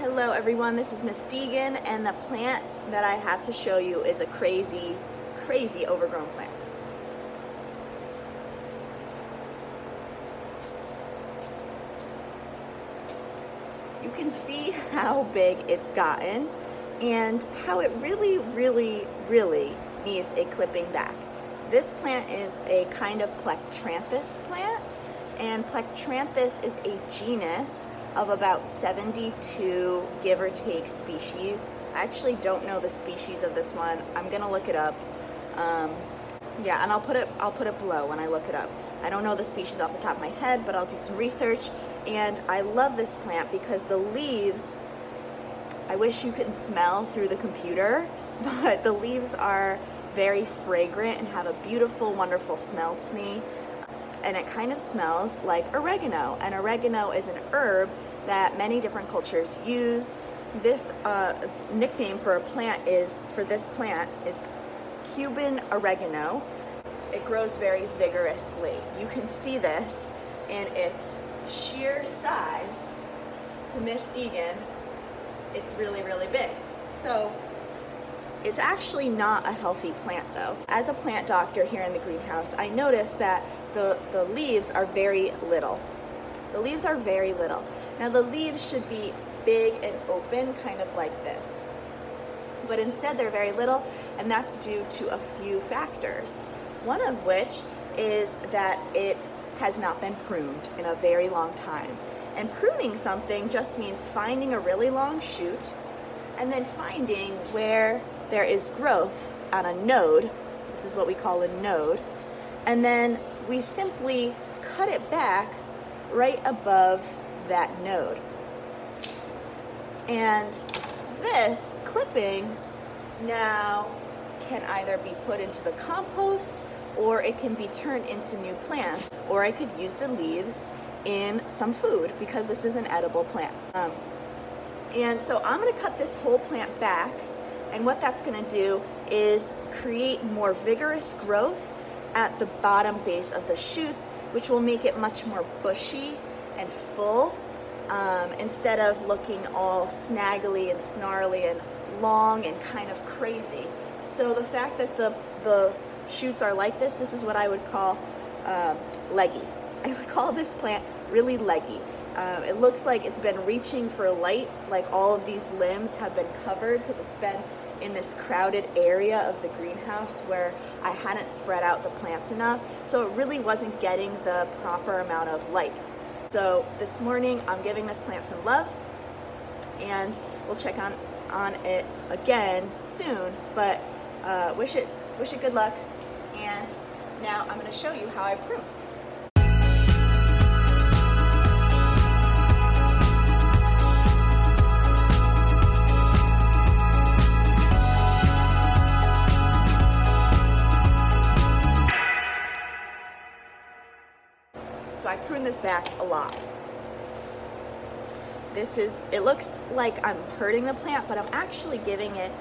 Hello everyone, this is Miss Deegan, and the plant that I have to show you is a crazy overgrown plant. You can see how big it's gotten and how it really needs a clipping back. This plant is a kind of Plectranthus plant, and Plectranthus is a genus of about 72 give or take species. I actually don't know the species of this one. I'm gonna look it up. Yeah, and I'll put it below when I look it up. I don't know the species off the top of my head, but I'll do some research. And I love this plant because the leaves, I wish you could smell through the computer, but the leaves are very fragrant and have a beautiful, wonderful smell to me. And it kind of smells like oregano, and oregano is an herb that many different cultures use. This nickname for this plant is Cuban oregano. It grows very vigorously. You can see this in its sheer size to Miss Deegan. It's really big. So it's actually not a healthy plant though. As a plant doctor here in the greenhouse, I noticed that the leaves are very little. The leaves are very little. Now the leaves should be big and open, kind of like this. But instead they're very little, and that's due to a few factors. One of which is that it has not been pruned in a very long time. And pruning something just means finding a really long shoot and then finding where there is growth on a node. This is what we call a node. And then we simply cut it back right above that node. And this clipping now can either be put into the compost, or it can be turned into new plants, or I could use the leaves in some food because this is an edible plant. And so I'm gonna cut this whole plant back, and what that's gonna do is create more vigorous growth at the bottom base of the shoots, which will make it much more bushy and full, instead of looking all snaggly and snarly and long and kind of crazy. So the fact that the shoots are like this is what I would call leggy. I would call this plant really leggy. It looks like it's been reaching for light, like all of these limbs have been covered because it's been in this crowded area of the greenhouse where I hadn't spread out the plants enough, so it really wasn't getting the proper amount of light. So this morning I'm giving this plant some love, and we'll check on it again soon, but wish it good luck. And now I'm going to show you how I prune. So I prune this back a lot. It looks like I'm hurting the plant, but I'm actually giving it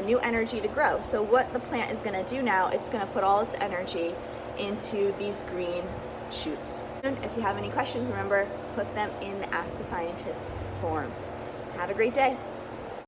new energy to grow. So what the plant is gonna do now, it's gonna put all its energy into these green shoots. If you have any questions, remember, put them in the Ask a Scientist form. Have a great day.